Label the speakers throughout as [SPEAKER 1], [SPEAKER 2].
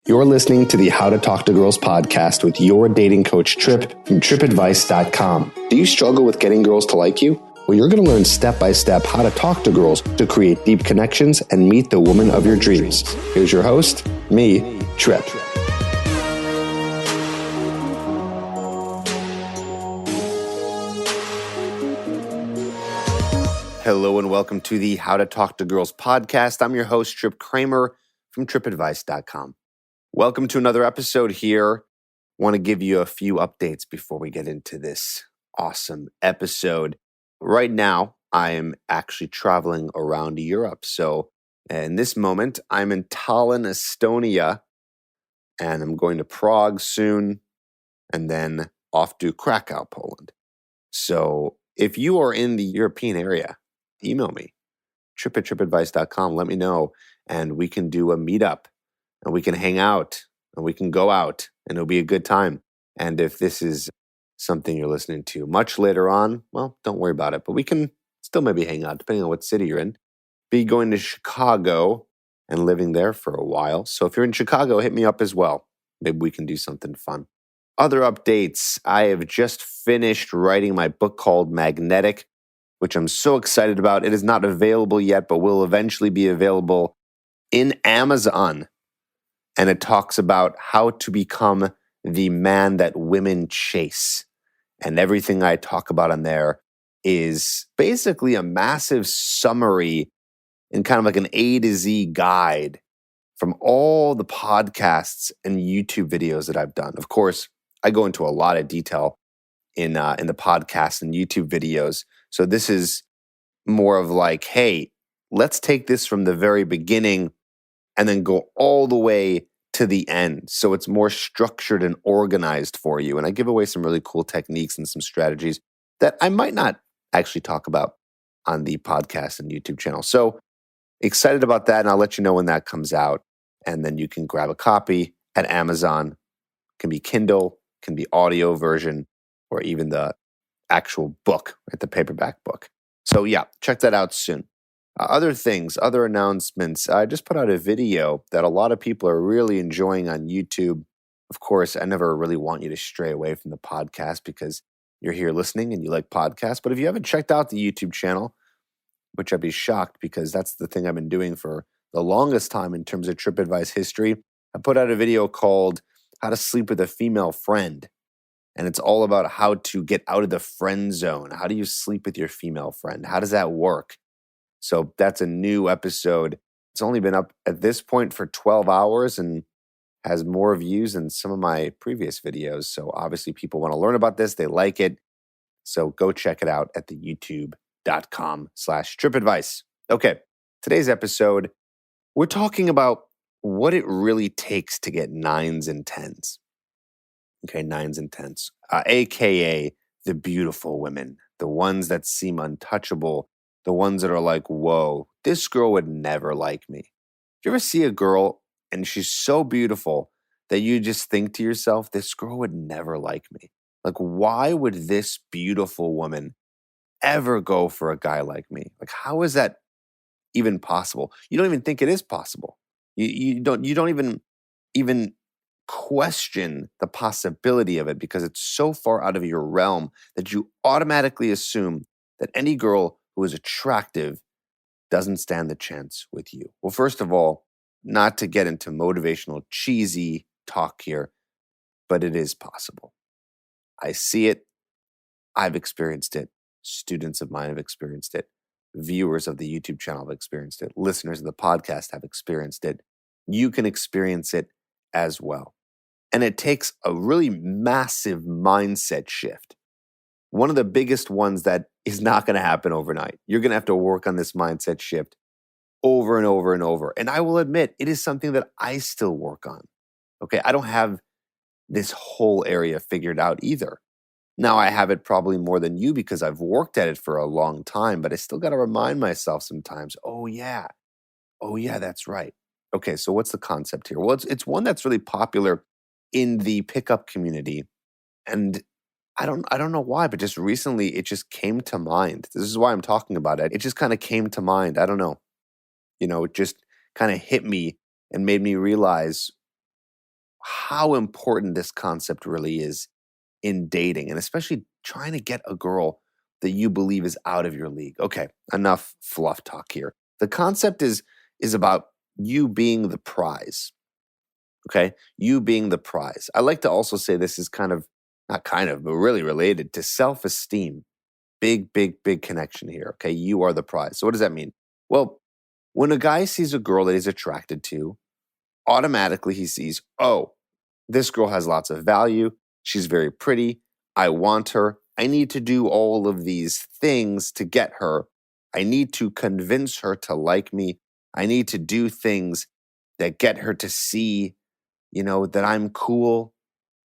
[SPEAKER 1] You're listening to the How to Talk to Girls podcast with your dating coach, Trip, from tripadvice.com. Do you struggle with getting girls to like you? Well, you're going to learn step-by-step how to talk to girls to create deep connections and meet the woman of your dreams. Here's your host, me, Trip. Hello and welcome to the How to Talk to Girls podcast. I'm your host, Trip Kramer from tripadvice.com. Welcome to another episode here. Want to give you a few updates before we get into this awesome episode. Right now, I am actually traveling around Europe. So in this moment, I'm in Tallinn, Estonia, and I'm going to Prague soon, and then off to Krakow, Poland. So if you are in the European area, email me, trip@tripadvice.com. Let me know, and we can do a meetup. And we can hang out, and we can go out, and it'll be a good time. And if this is something you're listening to much later on, well, don't worry about it. But we can still maybe hang out, depending on what city you're in. Be going to Chicago and living there for a while. So if you're in Chicago, hit me up as well. Maybe we can do something fun. Other updates. I have just finished writing my book called Magnetic, which I'm so excited about. It is not available yet, but will eventually be available in Amazon. And it talks about how to become the man that women chase. And everything I talk about on there is basically a massive summary and kind of like an A to Z guide from all the podcasts and YouTube videos that I've done. Of course, I go into a lot of detail in the podcasts and YouTube videos. So this is more of like, hey, let's take this from the very beginning and then go all the way to the end. So it's more structured and organized for you. And I give away some really cool techniques and some strategies that I might not actually talk about on the podcast and YouTube channel. So excited about that. And I'll let you know when that comes out. And then you can grab a copy at Amazon. It can be Kindle, can be audio version, or even the actual book, right? The paperback book. So yeah, check that out soon. Other things, other announcements. I just put out a video that a lot of people are really enjoying on YouTube. Of course, I never really want you to stray away from the podcast because you're here listening and you like podcasts. But if you haven't checked out the YouTube channel, which I'd be shocked because that's the thing I've been doing for the longest time in terms of Trip Advice history, I put out a video called How to Sleep with a Female Friend. And it's all about how to get out of the friend zone. How do you sleep with your female friend? How does that work? So that's a new episode. It's only been up at this point for 12 hours and has more views than some of my previous videos. So obviously people want to learn about this. They like it. So go check it out at the youtube.com/tripadvice. Okay, today's episode, we're talking about what it really takes to get 9's and 10's. Okay, 9's and 10's, AKA the beautiful women, the ones that seem untouchable, the ones that are like, whoa, this girl would never like me. Do you ever see a girl and she's so beautiful that you just think to yourself, this girl would never like me? Like, why would this beautiful woman ever go for a guy like me? Like, how is that even possible? You don't even think it is possible. You don't even question the possibility of it because it's so far out of your realm that you automatically assume that any girl who is attractive doesn't stand the chance with you. Well, first of all, not to get into motivational, cheesy talk here, but it is possible. I see it. I've experienced it. Students of mine have experienced it. Viewers of the YouTube channel have experienced it. Listeners of the podcast have experienced it. You can experience it as well. And it takes a really massive mindset shift. One of the biggest ones that is not going to happen overnight. You're going to have to work on this mindset shift over and over and over. And I will admit, it is something that I still work on. Okay, I don't have this whole area figured out either. Now, I have it probably more than you because I've worked at it for a long time, but I still got to remind myself sometimes, oh yeah, that's right. Okay, so what's the concept here? Well, it's one that's really popular in the pickup community. And I don't know why, but just recently it just came to mind. This is why I'm talking about it. It just kind of came to mind. I don't know. It just kind of hit me and made me realize how important this concept really is in dating, and especially trying to get a girl that you believe is out of your league. Okay, enough fluff talk here. The concept is about you being the prize. Okay, you being the prize. I like to also say this is kind of, not kind of, but really related to self-esteem. Big, big, big connection here. Okay, you are the prize. So what does that mean? Well, when a guy sees a girl that he's attracted to, automatically he sees, oh, this girl has lots of value. She's very pretty. I want her. I need to do all of these things to get her. I need to convince her to like me. I need to do things that get her to see, that I'm cool.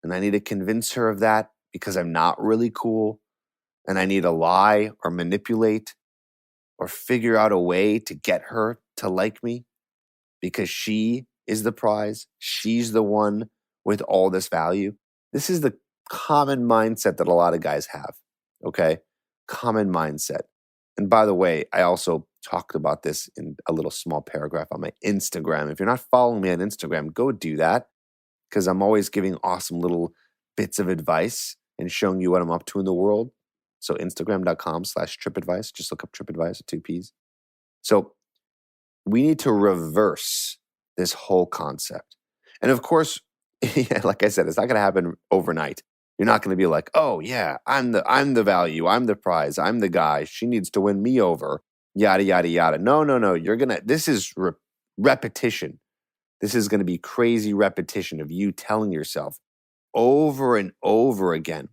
[SPEAKER 1] And I need to convince her of that because I'm not really cool. And I need to lie or manipulate or figure out a way to get her to like me because she is the prize. She's the one with all this value. This is the common mindset that a lot of guys have, okay? Common mindset. And by the way, I also talked about this in a little small paragraph on my Instagram. If you're not following me on Instagram, go do that because I'm always giving awesome little bits of advice and showing you what I'm up to in the world. So Instagram.com/TripAdvice. Just look up TripAdvice with 2 Ps. So we need to reverse this whole concept. And of course, like I said, it's not going to happen overnight. You're not going to be like, oh yeah, I'm the value, I'm the prize, I'm the guy. She needs to win me over. Yada yada yada. No. This is repetition. This is going to be crazy repetition of you telling yourself over and over again.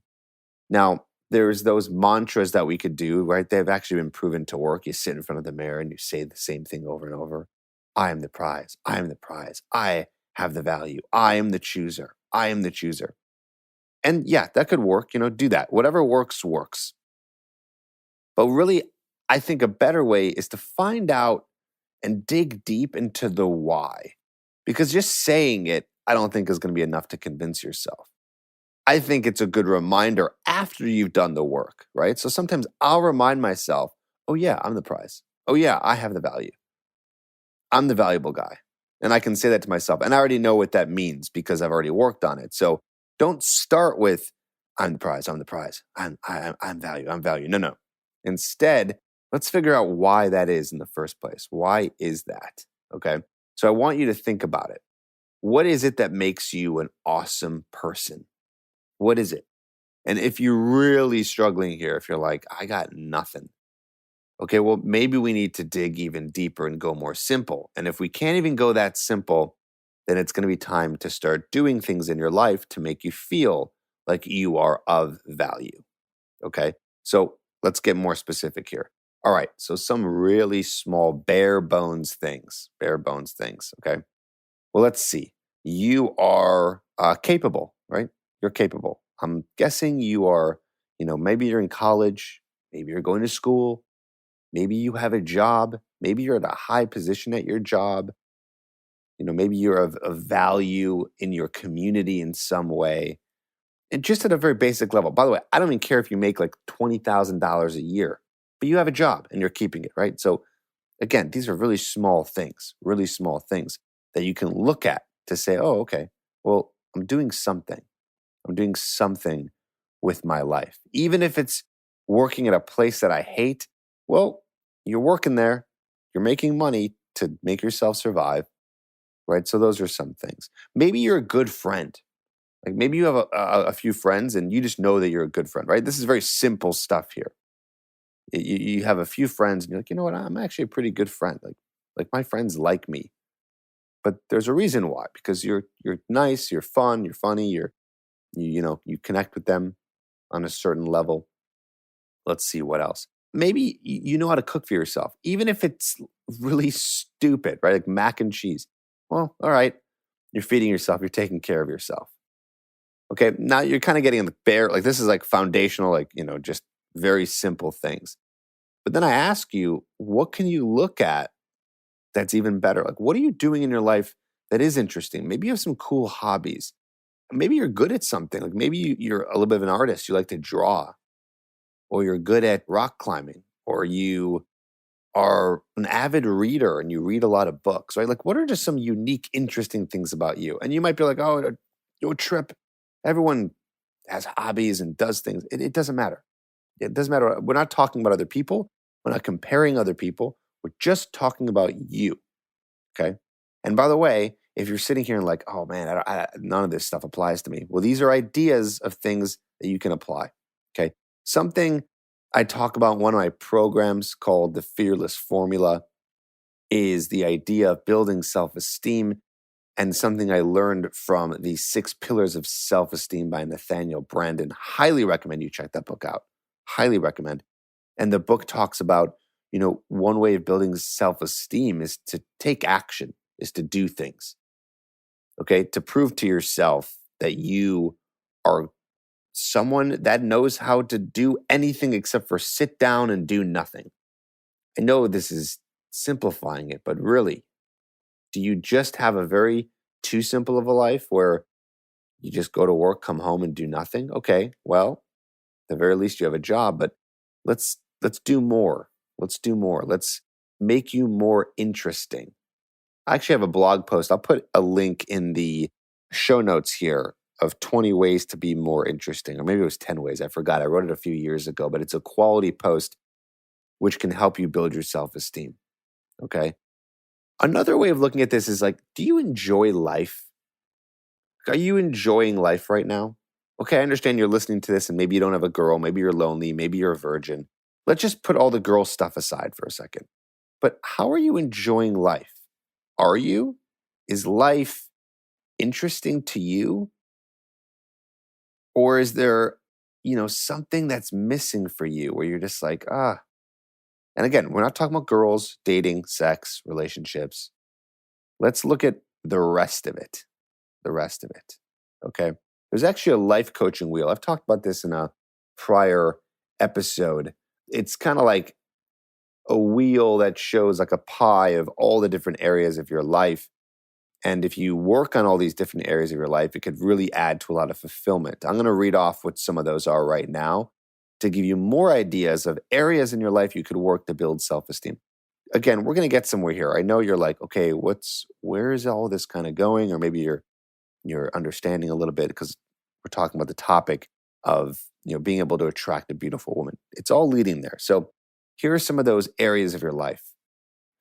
[SPEAKER 1] Now, there's those mantras that we could do, right? They've actually been proven to work. You sit in front of the mirror and you say the same thing over and over. I am the prize. I am the prize. I have the value. I am the chooser. I am the chooser. And yeah, that could work. Do that. Whatever works, works. But really, I think a better way is to find out and dig deep into the why. Because just saying it, I don't think is going to be enough to convince yourself. I think it's a good reminder after you've done the work, right? So sometimes I'll remind myself, oh yeah, I'm the prize. Oh yeah, I have the value. I'm the valuable guy. And I can say that to myself. And I already know what that means because I've already worked on it. So don't start with, I'm the prize, I'm the prize. I'm value, I'm value. No. Instead, let's figure out why that is in the first place. Why is that? Okay. So I want you to think about it. What is it that makes you an awesome person? What is it? And if you're really struggling here, if you're like, I got nothing. Okay, well, maybe we need to dig even deeper and go more simple. And if we can't even go that simple, then it's going to be time to start doing things in your life to make you feel like you are of value. Okay, so let's get more specific here. All right, so some really small bare bones things. Okay. Well, let's see. You are capable, right? You're capable. I'm guessing you are, maybe you're in college, maybe you're going to school, maybe you have a job, maybe you're at a high position at your job, maybe you're of value in your community in some way. And just at a very basic level. By the way, I don't even care if you make like $20,000 a year, but you have a job and you're keeping it, right? So again, these are really small things that you can look at to say, oh, okay, well, I'm doing something. I'm doing something with my life. Even if it's working at a place that I hate, well, you're working there. You're making money to make yourself survive, right? So those are some things. Maybe you're a good friend. Like maybe you have a few friends and you just know that you're a good friend, right? This is very simple stuff here. You have a few friends and you're like, you know what? I'm actually a pretty good friend. Like my friends like me. But there's a reason why, because you're nice, you're fun, you're funny, you connect with them on a certain level. Let's see what else. Maybe you know how to cook for yourself, even if it's really stupid, right? Like mac and cheese. Well, all right. You're feeding yourself. You're taking care of yourself. Okay. Now you're kind of getting in the bare, like this is like foundational, like, just very simple things. But then I ask you, what can you look at that's even better? Like, what are you doing in your life that is interesting? Maybe you have some cool hobbies. Maybe you're good at something. Like maybe you're a little bit of an artist. You like to draw, or you're good at rock climbing, or you are an avid reader and you read a lot of books, right? Like what are just some unique, interesting things about you? And you might be like, oh, Trip, everyone has hobbies and does things. It doesn't matter. It doesn't matter. We're not talking about other people. We're not comparing other people. We're just talking about you. Okay. And by the way, if you're sitting here and like, oh man, none of this stuff applies to me. Well, these are ideas of things that you can apply. Okay. Something I talk about in one of my programs called the Fearless Formula is the idea of building self-esteem, and something I learned from the 6 Pillars of Self-Esteem by Nathaniel Branden. Highly recommend you check that book out. Highly recommend. And the book talks about, one way of building self-esteem is to take action, is to do things. Okay, to prove to yourself that you are someone that knows how to do anything except for sit down and do nothing. I know this is simplifying it, but really, do you just have a very too simple of a life where you just go to work, come home, and do nothing? Okay, well, at the very least, you have a job, but let's do more. Let's do more. Let's make you more interesting. I actually have a blog post. I'll put a link in the show notes here of 20 ways to be more interesting, or maybe it was 10 ways. I forgot. I wrote it a few years ago, but it's a quality post which can help you build your self-esteem. Okay. Another way of looking at this is like, do you enjoy life? Are you enjoying life right now? Okay, I understand you're listening to this and maybe you don't have a girl, maybe you're lonely, maybe you're a virgin. Let's just put all the girl stuff aside for a second. But how are you enjoying life? Are you? Is life interesting to you? Or is there, something that's missing for you where you're just like, ah. And again, we're not talking about girls, dating, sex, relationships. Let's look at the rest of it. The rest of it. Okay. There's actually a life coaching wheel. I've talked about this in a prior episode. It's kind of like a wheel that shows like a pie of all the different areas of your life. And if you work on all these different areas of your life, it could really add to a lot of fulfillment. I'm going to read off what some of those are right now to give you more ideas of areas in your life you could work to build self-esteem. Again, we're going to get somewhere here. I know you're like, okay, where is all this kind of going? Or maybe you're understanding a little bit because we're talking about the topic of, being able to attract a beautiful woman. It's all leading there. So here are some of those areas of your life.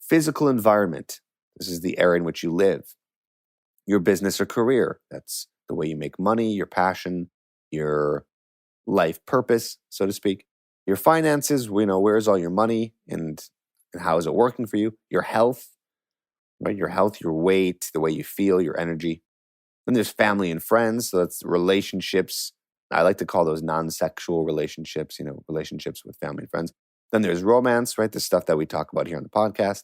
[SPEAKER 1] Physical environment. This is the area in which you live. Your business or career. That's the way you make money, your passion, your life purpose, so to speak. Your finances, where's all your money and how is it working for you? Your health, right? Your health, your weight, the way you feel, your energy. Then there's family and friends. So that's relationships. I like to call those non-sexual relationships, relationships with family and friends. Then there's romance, right? The stuff that we talk about here on the podcast.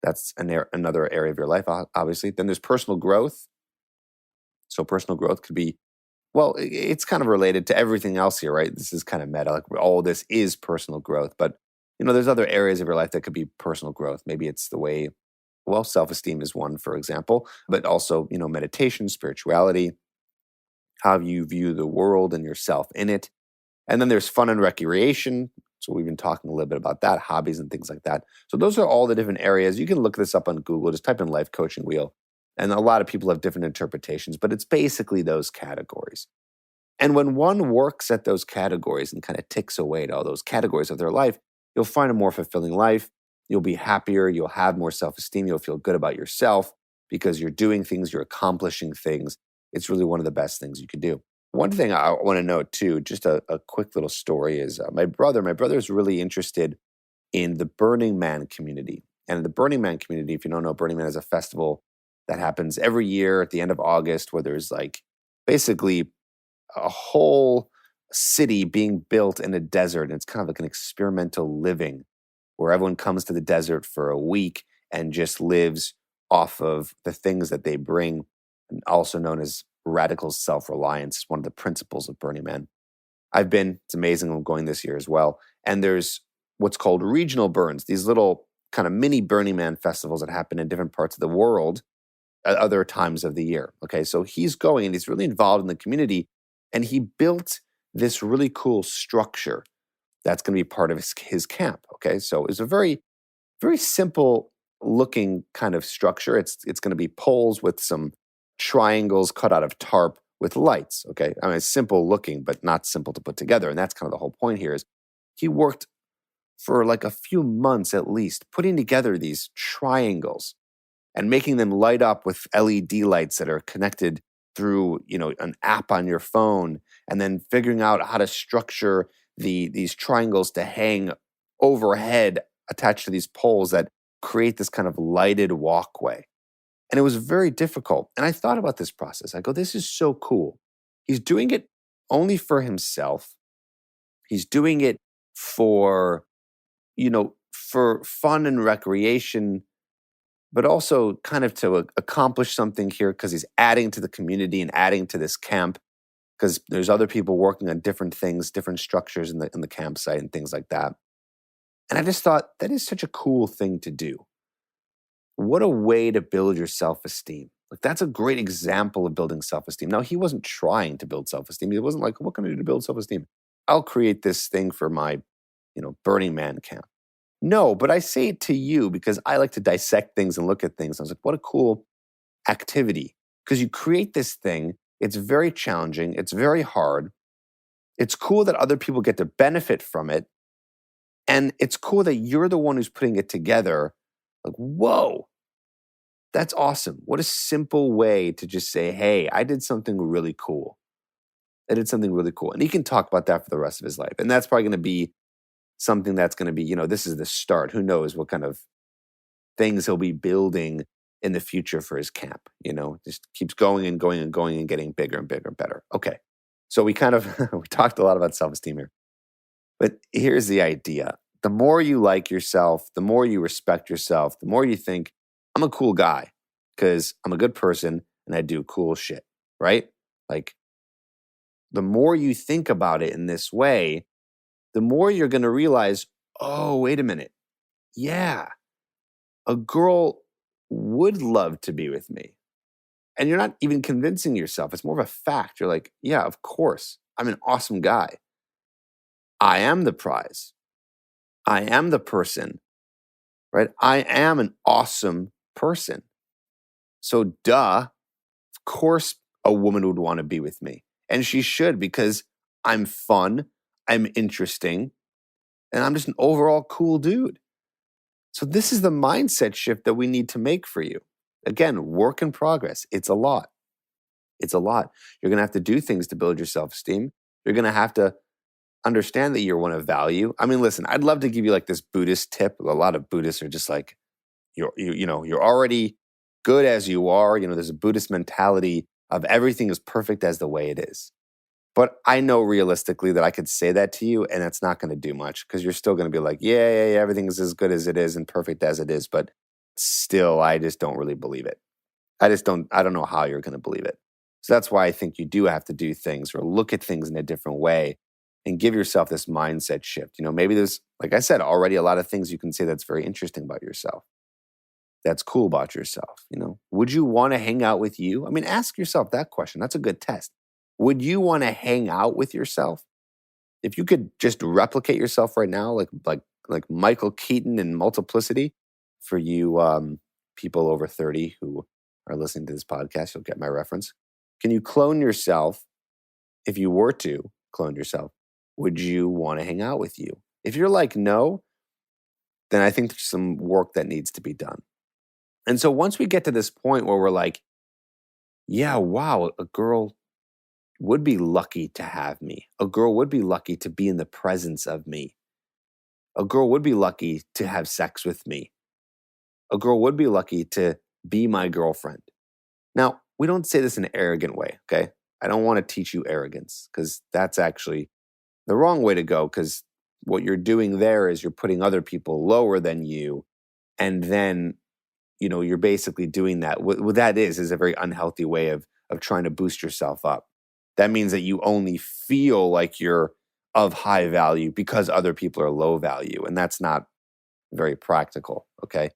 [SPEAKER 1] That's another area of your life, obviously. Then there's personal growth. So personal growth could be, well, it's kind of related to everything else here, right? This is kind of meta. Like all this is personal growth. But, there's other areas of your life that could be personal growth. Maybe it's the way, well, self-esteem is one, for example, but also, meditation, spirituality, how you view the world and yourself in it. And then there's fun and recreation. So we've been talking a little bit about that, hobbies and things like that. So those are all the different areas. You can look this up on Google. Just type in life coaching wheel. And a lot of people have different interpretations, but it's basically those categories. And when one works at those categories and kind of ticks away at all those categories of their life, you'll find a more fulfilling life. You'll be happier. You'll have more self-esteem. You'll feel good about yourself because you're doing things, you're accomplishing things. It's really one of the best things you could do. One thing I want to note too, just a quick little story is my brother is really interested in the Burning Man community. And the Burning Man community, if you don't know, Burning Man is a festival that happens every year at the end of August where there's like basically a whole city being built in a desert. And it's kind of like an experimental living where everyone comes to the desert for a week and just lives off of the things that they bring, and also known as radical self-reliance. Is one of the principles of Burning Man. I've been, it's amazing. I'm going this year as well. And there's what's called regional burns, these little kind of mini Burning Man festivals that happen in different parts of the world at other times of the year. Okay, so he's going and he's really involved in the community, and he built this really cool structure that's going to be part of his camp. Okay, so it's a very, very simple looking kind of structure. It's going to be poles with some triangles cut out of tarp with lights, okay? I mean, it's simple looking, but not simple to put together. And that's kind of the whole point here is he worked for like a few months at least, putting together these triangles and making them light up with LED lights that are connected through, an app on your phone, and then figuring out how to structure these triangles to hang overhead attached to these poles that create this kind of lighted walkway. And it was very difficult. And I thought about this process. I go, this is so cool. He's doing it only for himself. He's doing it for, for fun and recreation, but also kind of to accomplish something here because he's adding to the community and adding to this camp because there's other people working on different things, different structures in the campsite and things like that. And I just thought that is such a cool thing to do. What a way to build your self-esteem. Like that's a great example of building self-esteem. Now, he wasn't trying to build self-esteem. He wasn't like, what can I do to build self-esteem? I'll create this thing for my, Burning Man camp. No, but I say it to you because I like to dissect things and look at things. I was like, what a cool activity. Because you create this thing. It's very challenging. It's very hard. It's cool that other people get to benefit from it. And it's cool that you're the one who's putting it together. Like, whoa, that's awesome. What a simple way to just say, hey, I did something really cool. I did something really cool. And he can talk about that for the rest of his life. And that's probably going to be something that's going to be, this is the start. Who knows what kind of things he'll be building in the future for his camp, just keeps going and going and going and getting bigger and bigger and better. Okay. So we kind of, we talked a lot about self-esteem here, but here's the idea. The more you like yourself, the more you respect yourself, the more you think, I'm a cool guy because I'm a good person and I do cool shit, right? Like the more you think about it in this way, the more you're going to realize, oh, wait a minute. Yeah, a girl would love to be with me. And you're not even convincing yourself. It's more of a fact. You're like, yeah, of course. I'm an awesome guy. I am the prize. I am the person, right? I am an awesome person. So duh, of course a woman would want to be with me. And she should because I'm fun, I'm interesting, and I'm just an overall cool dude. So this is the mindset shift that we need to make for you. Again, work in progress. It's a lot. It's a lot. You're going to have to do things to build your self-esteem. You're going to have to understand that you're one of value. I mean, listen, I'd love to give you like this Buddhist tip. A lot of Buddhists are just like, you're already good as you are. There's a Buddhist mentality of everything is perfect as the way it is. But I know realistically that I could say that to you and it's not going to do much because you're still going to be like, yeah, everything is as good as it is and perfect as it is. But still, I just don't really believe it. I don't know how you're going to believe it. So that's why I think you do have to do things or look at things in a different way and give yourself this mindset shift. Maybe there's, like I said, already a lot of things you can say that's very interesting about yourself. That's cool about yourself. Would you want to hang out with you? I mean, ask yourself that question. That's a good test. Would you want to hang out with yourself? If you could just replicate yourself right now, like Michael Keaton in Multiplicity, for you people over 30 who are listening to this podcast, you'll get my reference. Can you clone yourself? If you were to clone yourself, would you want to hang out with you? If you're like, no, then I think there's some work that needs to be done. And so once we get to this point where we're like, yeah, wow, a girl would be lucky to have me. A girl would be lucky to be in the presence of me. A girl would be lucky to have sex with me. A girl would be lucky to be my girlfriend. Now, we don't say this in an arrogant way, okay? I don't want to teach you arrogance because that's actually the wrong way to go because what you're doing there is you're putting other people lower than you and then, you're basically doing that. What that is a very unhealthy way of trying to boost yourself up. That means that you only feel like you're of high value because other people are low value. And that's not very practical, okay?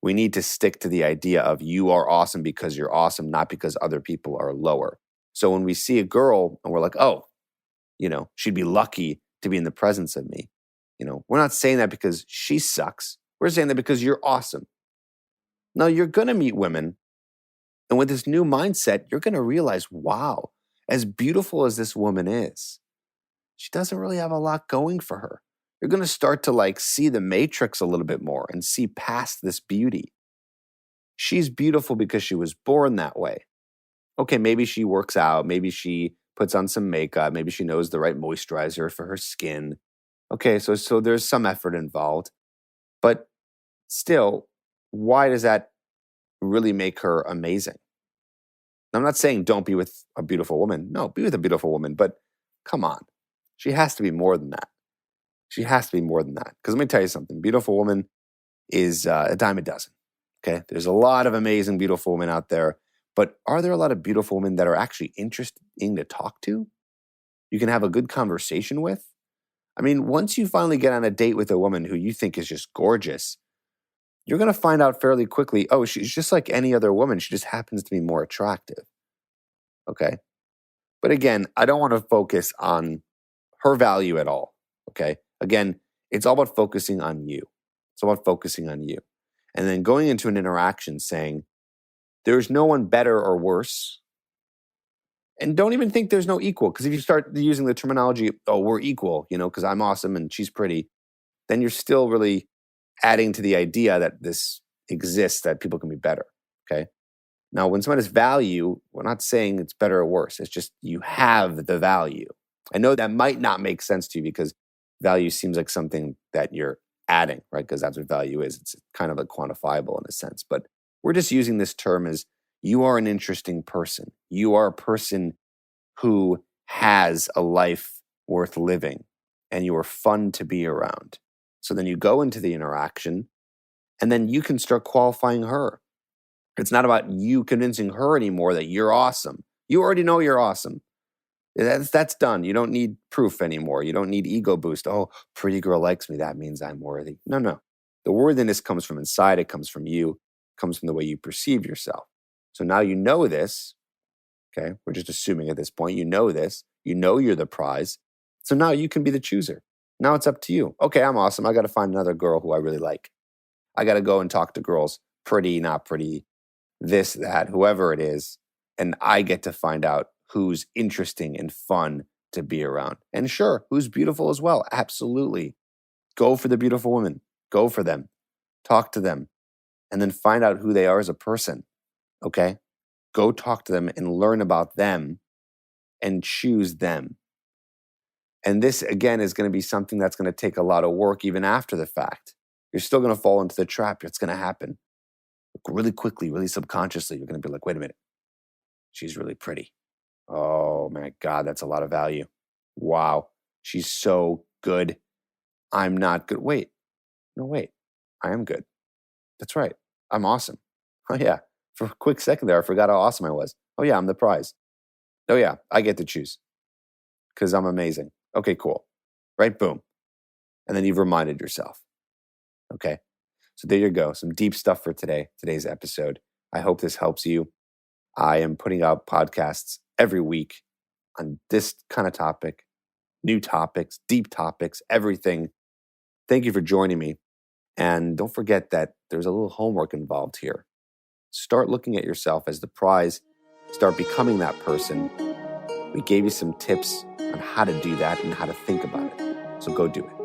[SPEAKER 1] We need to stick to the idea of you are awesome because you're awesome, not because other people are lower. So when we see a girl and we're like, oh, she'd be lucky to be in the presence of me. We're not saying that because she sucks. We're saying that because you're awesome. Now, you're going to meet women And with this new mindset, you're going to realize, wow, as beautiful as this woman is, she doesn't really have a lot going for her. You're going to start to see the matrix a little bit more and see past this beauty. She's beautiful because she was born that way. Okay, maybe she works out, maybe she puts on some makeup, maybe she knows the right moisturizer for her skin. Okay, so there's some effort involved. But still, why does that really make her amazing? I'm not saying don't be with a beautiful woman. No, be with a beautiful woman, but come on. She has to be more than that. She has to be more than that. Because let me tell you something. Beautiful woman is a dime a dozen. Okay? There's a lot of amazing, beautiful women out there. But are there a lot of beautiful women that are actually interesting to talk to? You can have a good conversation with? I mean, once you finally get on a date with a woman who you think is just gorgeous, you're going to find out fairly quickly, oh, she's just like any other woman. She just happens to be more attractive. Okay? But again, I don't want to focus on her value at all. Okay? Again, it's all about focusing on you. It's all about focusing on you. And then going into an interaction saying, there's no one better or worse. And don't even think there's no equal. Because if you start using the terminology, oh, we're equal, because I'm awesome and she's pretty, then you're still really adding to the idea that this exists, that people can be better. Okay? Now, when someone has value, we're not saying it's better or worse. It's just you have the value. I know that might not make sense to you because value seems like something that you're adding, right? Because that's what value is. It's kind of quantifiable in a sense. But we're just using this term as you are an interesting person. You are a person who has a life worth living and you are fun to be around. So then you go into the interaction and then you can start qualifying her. It's not about you convincing her anymore that you're awesome. You already know you're awesome. That's done. You don't need proof anymore. You don't need ego boost. Oh, pretty girl likes me. That means I'm worthy. No. The worthiness comes from inside. It comes from you. It comes from the way you perceive yourself. So now you know this. Okay. We're just assuming at this point, you know this. You know you're the prize. So now you can be the chooser. Now it's up to you. Okay, I'm awesome. I got to find another girl who I really like. I got to go and talk to girls, pretty, not pretty, this, that, whoever it is. And I get to find out who's interesting and fun to be around. And sure, who's beautiful as well. Absolutely. Go for the beautiful women. Go for them. Talk to them. And then find out who they are as a person. Okay? Go talk to them and learn about them and choose them. And this, again, is going to be something that's going to take a lot of work even after the fact. You're still going to fall into the trap. It's going to happen. Really quickly, really subconsciously, you're going to be like, wait a minute. She's really pretty. Oh my God, that's a lot of value. Wow. She's so good. I'm not good. Wait. I am good. That's right. I'm awesome. Oh yeah. For a quick second there, I forgot how awesome I was. Oh yeah, I'm the prize. Oh yeah, I get to choose. Because I'm amazing. Okay, cool. Right? Boom. And then you've reminded yourself. Okay. So there you go. Some deep stuff for today's episode. I hope this helps you. I am putting out podcasts every week on this kind of topic, new topics, deep topics, everything. Thank you for joining me. And don't forget that there's a little homework involved here. Start looking at yourself as the prize. Start becoming that person. We gave you some tips on how to do that and how to think about it. So go do it.